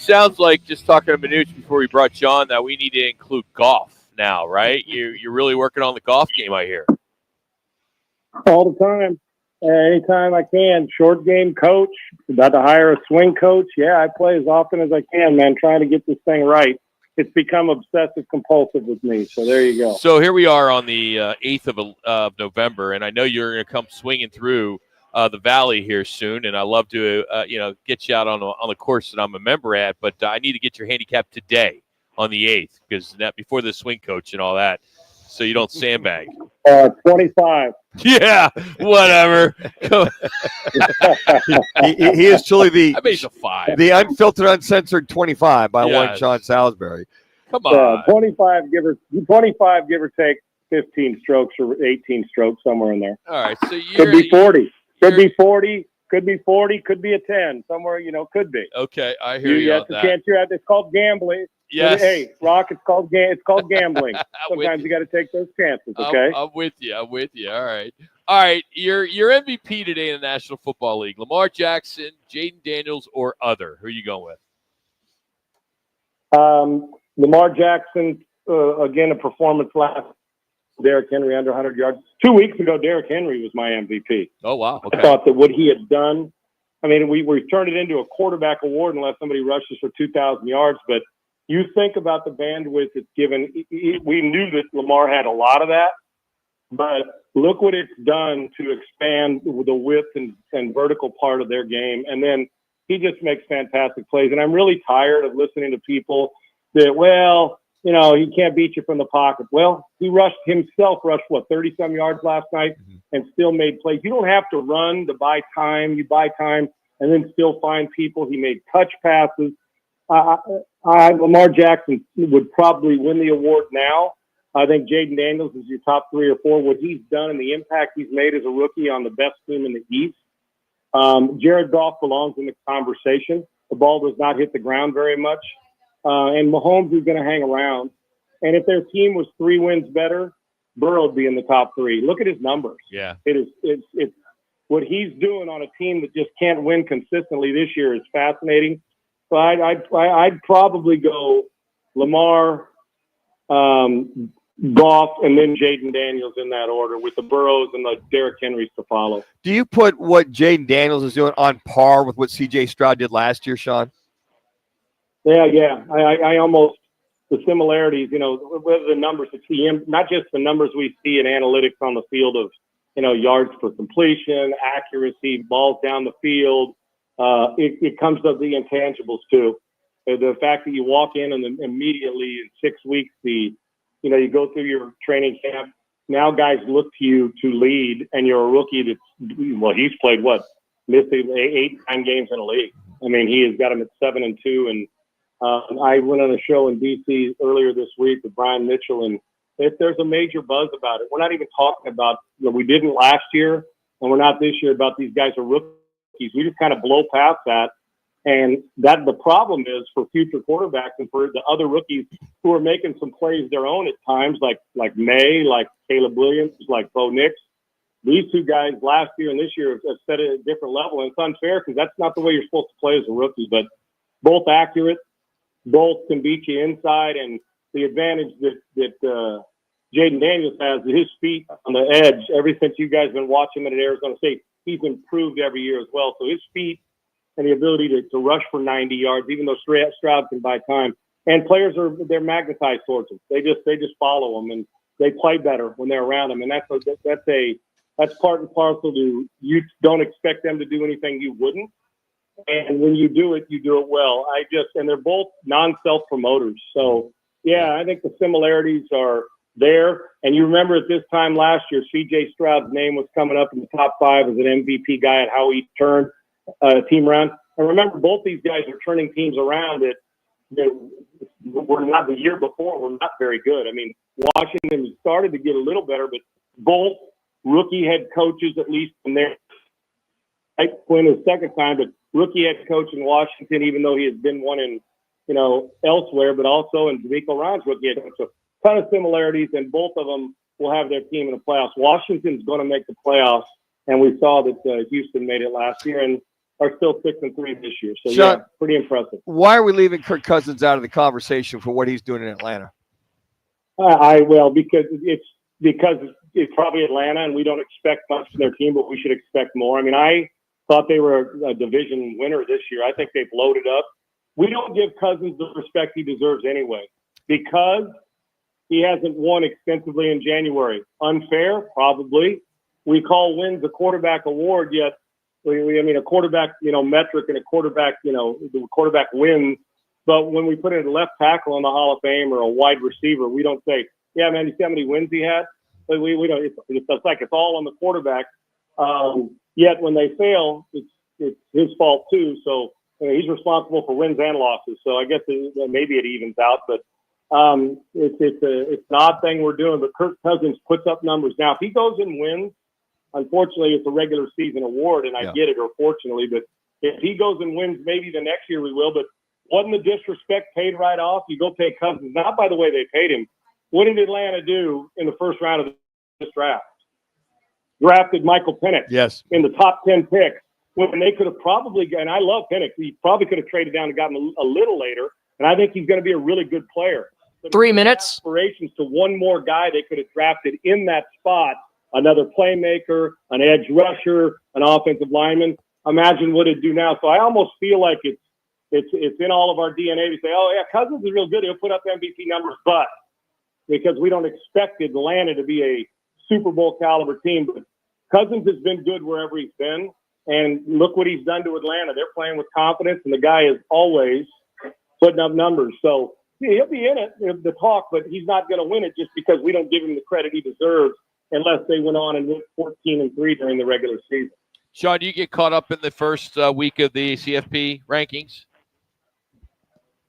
sounds like, just talking to Manuch before we brought you on, that we need to include golf now, right? You're really working on the golf game, I hear. All the time. Anytime I can. Short game coach, about to hire a swing coach. Yeah, I play as often as I can, man, trying to get this thing right. It's become obsessive compulsive with me. So there you go. So here we are on the 8th of November, and I know you're going to come swinging through the valley here soon, and I love to get you out on the course that I'm a member at. But I need to get your handicap today on the 8th, because that before the swing coach and all that, so you don't sandbag. 25. Yeah, whatever. he is truly I made a 5. the unfiltered, uncensored 25 by one Sean Salisbury. Come on. 25, give or take 15 strokes or 18 strokes, somewhere in there. All right, so could be 40. Could be 40. Could be 40. Could be a 10. Somewhere, could be. Okay, I hear you on that. Chance you have. It's called gambling. Yes. Hey, Rock, it's called gambling. Sometimes you got to take those chances, okay? I'm with you. All right. Your MVP today in the National Football League: Lamar Jackson, Jaden Daniels, or other. Who are you going with? Lamar Jackson, again, a performance last. Derrick Henry under 100 yards. 2 weeks ago, Derrick Henry was my MVP. Oh, wow. Okay. I thought that what he had done, I mean, we turned it into a quarterback award unless somebody rushes for 2,000 yards, but you think about the bandwidth it's given. We knew that Lamar had a lot of that, but look what it's done to expand the width and vertical part of their game. And then he just makes fantastic plays. And I'm really tired of listening to people that, he can't beat you from the pocket. Well, he rushed 30-some yards last night and still made plays. You don't have to run to buy time. You buy time and then still find people. He made touch passes. Lamar Jackson would probably win the award now. I think Jaden Daniels is your top 3 or 4. What he's done and the impact he's made as a rookie on the best team in the East. Jared Goff belongs in the conversation. The ball does not hit the ground very much. And Mahomes is going to hang around. And if their team was 3 wins better, Burrow would be in the top 3. Look at his numbers. Yeah. It's what he's doing on a team that just can't win consistently this year is fascinating. So I'd probably go Lamar, Goff, and then Jaden Daniels in that order, with the Burrows and the Derrick Henrys to follow. Do you put what Jaden Daniels is doing on par with what C.J. Stroud did last year, Sean? Yeah. I almost, the similarities, whether the numbers, not just the numbers we see in analytics on the field of, yards per completion, accuracy, balls down the field. It comes to the intangibles too. The fact that you walk in and immediately in 6 weeks, you go through your training camp. Now guys look to you to lead, and you're a rookie he's played missed 8-9 games in the league. I mean, he has got him at 7-2. And I went on a show in D.C. earlier this week with Brian Mitchell, and if there's a major buzz about it, we're not even talking about we didn't last year, and we're not this year about these guys are rookies. We just kind of blow past that. And that the problem is for future quarterbacks and for the other rookies who are making some plays their own at times, like May, like Caleb Williams, like Bo Nix. These 2 guys last year and this year have set it at a different level. And it's unfair because that's not the way you're supposed to play as a rookie. But both accurate, both can beat you inside. And the advantage that Jaden Daniels has is his feet on the edge. Ever since you guys have been watching him at Arizona State, he's improved every year as well. So his feet and the ability to rush for 90 yards, even though Stroud can buy time. And players they're magnetized towards him. They just follow him, and they play better when they're around him. And that's part and parcel to, you don't expect them to do anything you wouldn't. And when you do it well. And they're both non-self promoters. So yeah, I think the similarities are there. And you remember at this time last year, C.J. Stroud's name was coming up in the top 5 as an MVP guy at how he turned a team around. And remember, both these guys are turning teams around that were not the year before, were not very good. I mean, Washington started to get a little better, but both rookie head coaches, at least in their Quinn his second time, but rookie head coach in Washington, even though he has been one in, elsewhere, but also in D'Amico Ryan's rookie head coach. So ton of similarities, and both of them will have their team in the playoffs. Washington's going to make the playoffs, and we saw that Houston made it last year. And are still 6-3 this year. So, Sean, yeah, pretty impressive. Why are we leaving Kirk Cousins out of the conversation for what he's doing in Atlanta? Because it's probably Atlanta, and we don't expect much from their team, but we should expect more. I mean, I thought they were a division winner this year. I think they've loaded up. We don't give Cousins the respect he deserves anyway, because he hasn't won extensively in January. Unfair, probably. We call wins a quarterback award, yet a quarterback, metric and a quarterback, the quarterback wins. But when we put in a left tackle on the Hall of Fame or a wide receiver, we don't say, yeah, man, you see how many wins he had? But we don't. It's like it's all on the quarterback. Yet when they fail, it's his fault too. So he's responsible for wins and losses. So I guess maybe it evens out. But it's an odd thing we're doing. But Kirk Cousins puts up numbers. Now, if he goes and wins, unfortunately, it's a regular season award, and I get it, or fortunately. But if he goes and wins, maybe the next year we will. But wasn't the disrespect paid right off? You go pay Cousins. Not by the way they paid him. What did Atlanta do in the first round of this draft? Drafted Michael Penix. Yes. In the top 10 picks, when they could have probably, and I love Penix, he probably could have traded down and gotten a little later, and I think he's going to be a really good player. But 3 minutes. Aspirations to one more guy they could have drafted in that spot, another playmaker, an edge rusher, an offensive lineman. Imagine what it'd do now. So I almost feel like it's in all of our DNA to say, oh, yeah, Cousins is real good. He'll put up MVP numbers, but because we don't expect Atlanta to be a Super Bowl caliber team. But Cousins has been good wherever he's been. And look what he's done to Atlanta. They're playing with confidence, and the guy is always putting up numbers. So he'll be in it, the talk, but he's not going to win it just because we don't give him the credit he deserves unless they went on and went 14-3 during the regular season. Sean, do you get caught up in the first week of the CFP rankings?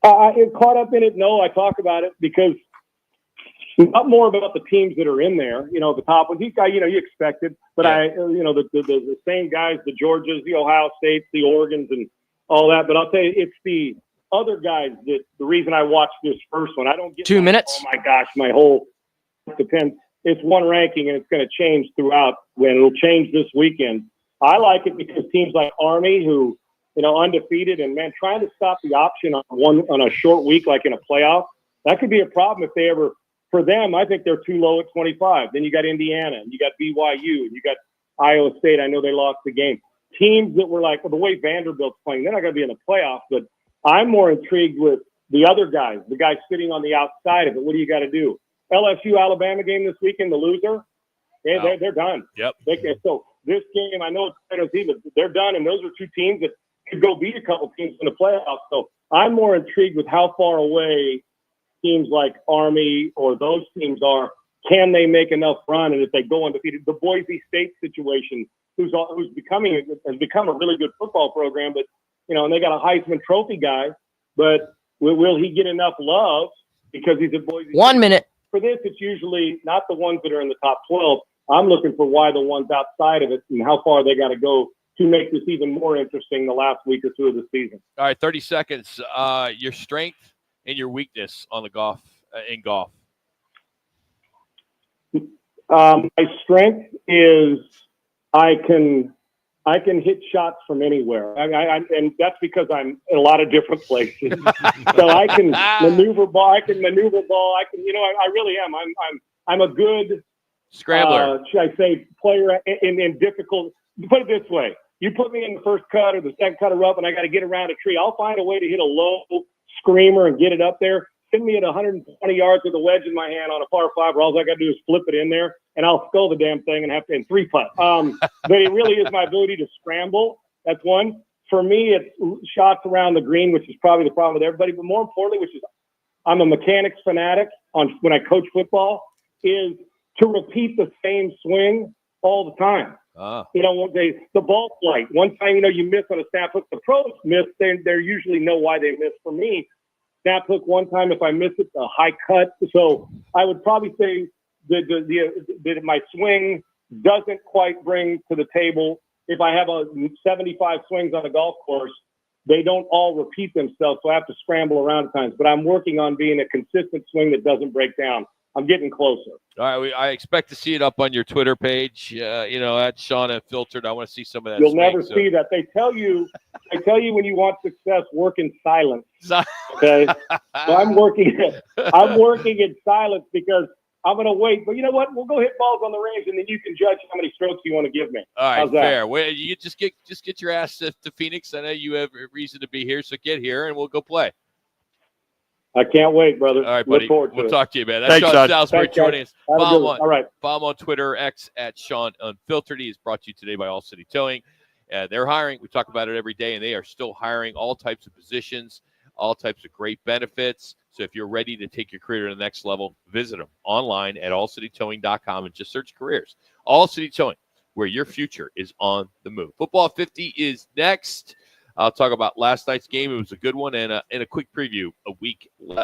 I get caught up in it. No, I talk about it because not more about the teams that are in there, the top ones. These guys, you expected, but the same guys, the Georgias, the Ohio States, the Oregons, and all that. But I'll tell you, it's the other guys that the reason I watched this first one. I don't get 2 minutes. Oh my gosh, my whole depends. It's one ranking, and it's going to change throughout. When it'll change this weekend. I like it because teams like Army, who undefeated, and man, trying to stop the option on a short week like in a playoff, that could be a problem if they ever. For them, I think they're too low at 25. Then you got Indiana, and you got BYU, and you got Iowa State. I know they lost the game. Teams that were like, well, the way Vanderbilt's playing, they're not going to be in the playoffs. But I'm more intrigued with the other guys, the guys sitting on the outside of it. What do you got to do? LSU Alabama game this weekend, the loser, they're done. Yep. So this game, I know it's better team, but they're done, and those are two teams that could go beat a couple teams in the playoffs. So I'm more intrigued with how far away teams like Army or those teams are. Can they make enough run? And if they go undefeated, the Boise State situation, has become a really good football program, but and they got a Heisman Trophy guy, but will he get enough love because he's at Boise State? 1 minute. For this, it's usually not the ones that are in the top 12. I'm looking for why the ones outside of it and how far they got to go to make this even more interesting the last week or two of the season. All right, 30 seconds. Your strength and your weakness on the golf in golf. My strength is I can hit shots from anywhere. And that's because I'm in a lot of different places. So I can maneuver ball. I really am. I'm a good scrambler. Should I say player in difficult? Put it this way: you put me in the first cut or the second cut of rough, and I got to get around a tree. I'll find a way to hit a low screamer and get it up there. Send me at 120 yards with a wedge in my hand on a par five, or all I got to do is flip it in there, and I'll skull the damn thing and have to in three putt. But it really is my ability to scramble. That's one. For me, it's shots around the green, which is probably the problem with everybody. But more importantly, which is I'm a mechanics fanatic when I coach football, is to repeat the same swing all the time. The ball flight. One time, you miss on a snap hook. The pros miss. They usually know why they miss. For me, snap hook one time, if I miss it, a high cut. So I would probably say that my swing doesn't quite bring to the table. If I have 75 swings on a golf course, they don't all repeat themselves, so I have to scramble around at times. But I'm working on being a consistent swing that doesn't break down. I'm getting closer. All right, I expect to see it up on your Twitter page. At Sean Unfiltered. I want to see some of that. You'll never see that. They tell you when you want success, work in silence. Okay, so I'm working in silence because I'm going to wait. But you know what? We'll go hit balls on the range, and then you can judge how many strokes you want to give me. All right, how's that? Fair. Well, you just get your ass to Phoenix. I know you have a reason to be here, so get here and we'll go play. I can't wait, brother. All right, buddy. We'll talk to you, man. That's Sean Salisbury joining us. Follow him on Twitter, X at Sean Unfiltered. He is brought to you today by All City Towing. They're hiring. We talk about it every day, and they are still hiring all types of positions, all types of great benefits. So if you're ready to take your career to the next level, visit them online at allcitytowing.com and just search careers. All City Towing, where your future is on the move. Football 50 is next. I'll talk about last night's game. It was a good one, and a quick preview a week left.